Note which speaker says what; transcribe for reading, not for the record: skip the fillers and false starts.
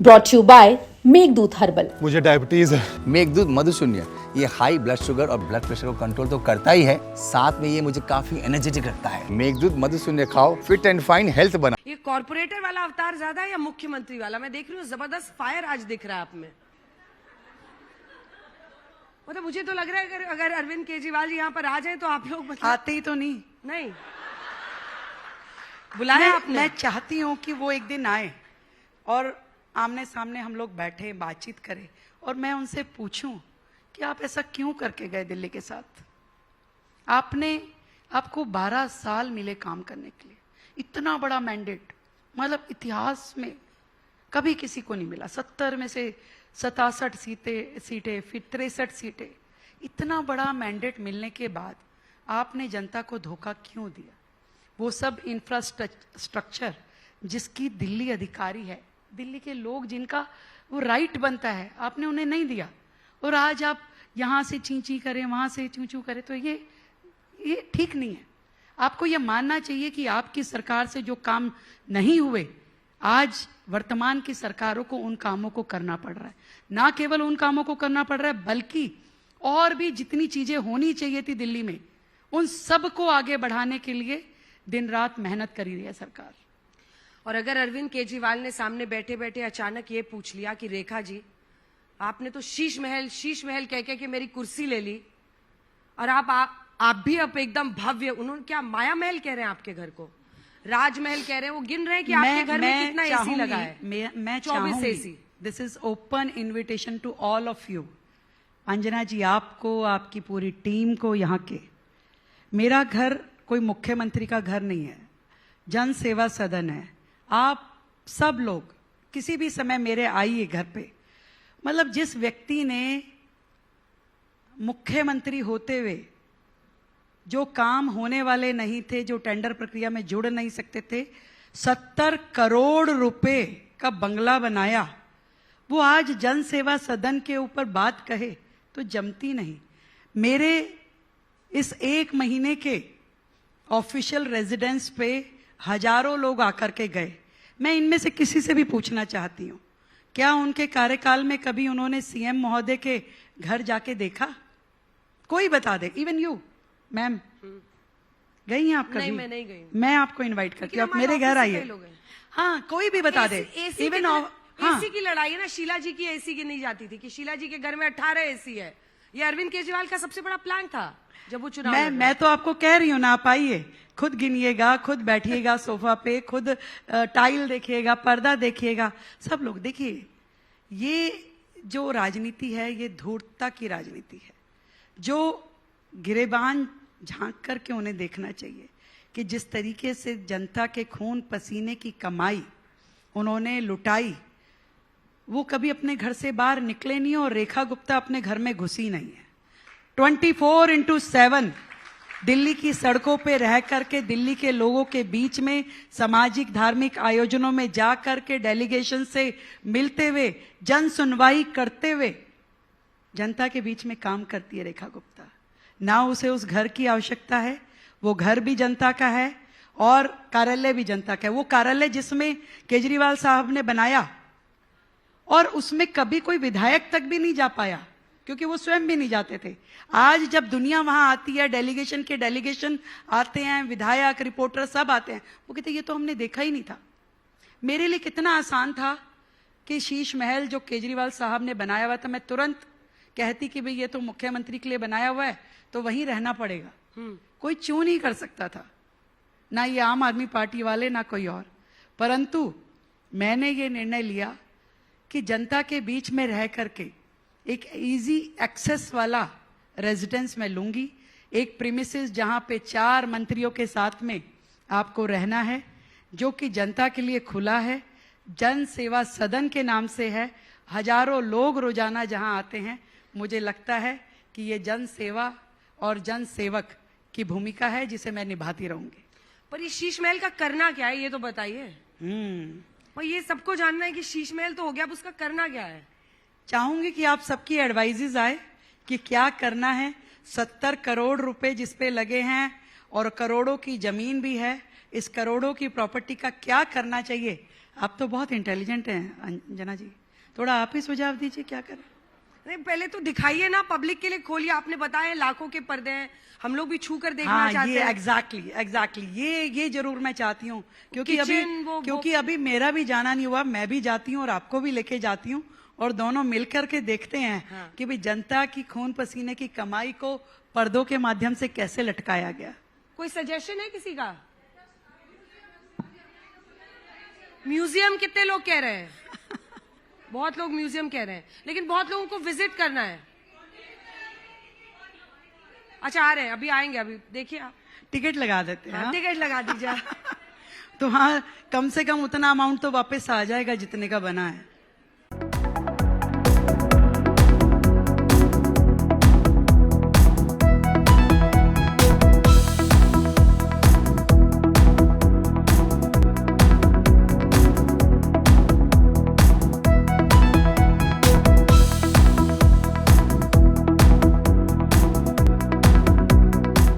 Speaker 1: Brought you by Meghdoot herbal.
Speaker 2: मुझे diabetes है।
Speaker 3: मेघदूत मधुशून्य ये हाई ब्लड शुगर और ब्लड प्रेशर को कंट्रोल तो करता ही है, साथ में ये मुझे काफी एनर्जेटिक रखता है। मेघदूत मधुशून्य खाओ, फिट एंड फाइन हेल्थ बना।
Speaker 4: ये कॉर्पोरेटर वाला अवतार ज्यादा है या मुख्यमंत्री वाला? मैं देख रही हूँ जबरदस्त फायर आज दिख रहा है आप में। मतलब मुझे तो लग रहा है अगर अरविंद केजरीवाल जी यहाँ पर आ जाए तो आप लोग
Speaker 5: आते ही तो नहीं
Speaker 4: बुलाया आपने?
Speaker 5: मैं चाहती हूँ कि वो एक दिन आए और आमने सामने हम लोग बैठे बातचीत करें और मैं उनसे पूछूं कि आप ऐसा क्यों करके गए दिल्ली के साथ। आपको 12 साल मिले काम करने के लिए, इतना बड़ा मैंडेट, मतलब इतिहास में कभी किसी को नहीं मिला। 70 में से 67 सीटें फिर 63 सीटें, इतना बड़ा मैंडेट मिलने के बाद आपने जनता को धोखा क्यों दिया? वो सब इंफ्रास्ट्रक्चर जिसकी दिल्ली अधिकारी है, दिल्ली के लोग जिनका वो राइट बनता है, आपने उन्हें नहीं दिया। और आज आप यहाँ से ची करें, वहाँ से चू करें, तो ये ठीक नहीं है। आपको ये मानना चाहिए कि आपकी सरकार से जो काम नहीं हुए, आज वर्तमान की सरकारों को उन कामों को करना पड़ रहा है। ना केवल उन कामों को करना पड़ रहा है, बल्कि और भी जितनी चीजें होनी चाहिए थी दिल्ली में, उन सब को आगे बढ़ाने के लिए दिन रात मेहनत करी रही है सरकार।
Speaker 4: और अगर अरविंद केजरीवाल ने सामने बैठे बैठे अचानक ये पूछ लिया कि रेखा जी, आपने तो शीश महल कह के मेरी कुर्सी ले ली और आप भी अब एकदम भव्य, उन्होंने क्या माया महल कह रहे हैं आपके घर को, राजमहल कह रहे हैं, वो गिन रहे हैं कि आपके घर में कितना एसी लगा है।
Speaker 5: मैं
Speaker 4: 24 AC.
Speaker 5: This is open invitation to all of you. Anjana ji, आपको, आपकी पूरी टीम को, यहाँ के, मेरा घर कोई मुख्यमंत्री का घर नहीं है, जन सेवा सदन है। आप सब लोग किसी भी समय मेरे आइए घर पे। मतलब जिस व्यक्ति ने मुख्यमंत्री होते हुए जो काम होने वाले नहीं थे, जो टेंडर प्रक्रिया में जुड़ नहीं सकते थे, 70 करोड़ रुपए का बंगला बनाया, वो आज जन सेवा सदन के ऊपर बात कहे तो जमती नहीं। मेरे इस 1 महीने के ऑफिशियल रेजिडेंस पे हजारों लोग आकर के गए। मैं इनमें से किसी से भी पूछना चाहती हूँ, क्या उनके कार्यकाल में कभी उन्होंने सीएम महोदय के घर जाके देखा? कोई बता दे। इवन यू मैम गई हैं आप कभी?
Speaker 4: नहीं, मैं नहीं गई।
Speaker 5: मैं आपको इनवाइट करती हूँ, आप मेरे घर आइए। हाँ, कोई भी बता दे।
Speaker 4: इवन एसी की लड़ाई है ना, शीला जी की एसी की नहीं जाती थी कि शीला जी के घर में 18 एसी है। ये अरविंद केजरीवाल का सबसे बड़ा प्लान था जब वो चुनाव
Speaker 5: मैं तो आपको कह रही हूँ ना, आप आइए, खुद गिनिएगा, खुद बैठिएगा सोफा पे, खुद टाइल देखिएगा, पर्दा देखिएगा, सब लोग देखिए। ये जो राजनीति है, ये धूर्तता की राजनीति है, जो गिरेबान झांक करके उन्हें देखना चाहिए कि जिस तरीके से जनता के खून पसीने की कमाई उन्होंने लुटाई, वो कभी अपने घर से बाहर निकले नहीं और रेखा गुप्ता अपने घर में घुसी नहीं है। 24/7 दिल्ली की सड़कों पे रह करके, दिल्ली के लोगों के बीच में, सामाजिक धार्मिक आयोजनों में जा करके, डेलीगेशन से मिलते हुए, जन सुनवाई करते हुए जनता के बीच में काम करती है रेखा गुप्ता। ना उसे उस घर की आवश्यकता है, वो घर भी जनता का है और कार्यालय भी जनता का है। वो कार्यालय जिसमें केजरीवाल साहब ने बनाया और उसमें कभी कोई विधायक तक भी नहीं जा पाया, क्योंकि वो स्वयं भी नहीं जाते थे। आज जब दुनिया वहां आती है, डेलीगेशन आते हैं, विधायक, रिपोर्टर सब आते हैं, वो कहते ये तो हमने देखा ही नहीं था। मेरे लिए कितना आसान था कि शीश महल जो केजरीवाल साहब ने बनाया हुआ था, मैं तुरंत कहती कि भाई ये तो मुख्यमंत्री के लिए बनाया हुआ है, तो वहीं रहना पड़ेगा। कोई चू नहीं कर सकता था, ना ये आम आदमी पार्टी वाले, ना कोई और। परंतु मैंने ये निर्णय लिया कि जनता के बीच में रह करके एक इजी एक्सेस वाला रेजिडेंस में लूंगी, एक प्रीमिसेस जहां पे 4 मंत्रियों के साथ में आपको रहना है, जो कि जनता के लिए खुला है, जन सेवा सदन के नाम से है। हजारों लोग रोजाना जहां आते हैं। मुझे लगता है कि ये जन सेवा और जन सेवक की भूमिका है जिसे मैं निभाती रहूंगी।
Speaker 4: पर ये शीश महल का करना क्या है, ये तो बताइए। और ये सबको जानना है कि शीश महल तो हो गया, अब उसका करना क्या है?
Speaker 5: चाहूंगी कि आप सबकी एडवाइजेज आए कि क्या करना है। 70 करोड़ रुपए जिस पे लगे हैं और करोड़ों की जमीन भी है, इस करोड़ों की प्रॉपर्टी का क्या करना चाहिए। आप तो बहुत इंटेलिजेंट हैं अंजना जी, थोड़ा आप ही सुझाव दीजिए क्या करें।
Speaker 4: नहीं, पहले तो दिखाइए ना, पब्लिक के लिए खोलिए। आपने बताया लाखों के पर्दे हैं, हम लोग भी छू कर देखना
Speaker 5: हाँ,
Speaker 4: चाहते
Speaker 5: ये
Speaker 4: हैं।
Speaker 5: एग्जैक्टली ये जरूर मैं चाहती हूँ, क्योंकि
Speaker 4: किचन,
Speaker 5: क्योंकि अभी मेरा भी जाना नहीं हुआ, मैं भी जाती हूँ और आपको भी लेके जाती हूँ, और दोनों मिलकर के देखते हैं
Speaker 4: हाँ।
Speaker 5: कि भाई जनता की खून पसीने की कमाई को पर्दों के माध्यम से कैसे लटकाया गया।
Speaker 4: कोई सजेशन है किसी का? म्यूजियम कितने लोग कह रहे हैं? बहुत लोग म्यूजियम कह रहे हैं, लेकिन बहुत लोगों को विजिट करना है। अच्छा, आ रहे हैं, अभी आएंगे, अभी देखिए आप।
Speaker 5: टिकट लगा देते हैं। हाँ?
Speaker 4: टिकट लगा दीजिए।
Speaker 5: तो हाँ, कम से कम उतना अमाउंट तो वापस आ जाएगा जितने का बना है।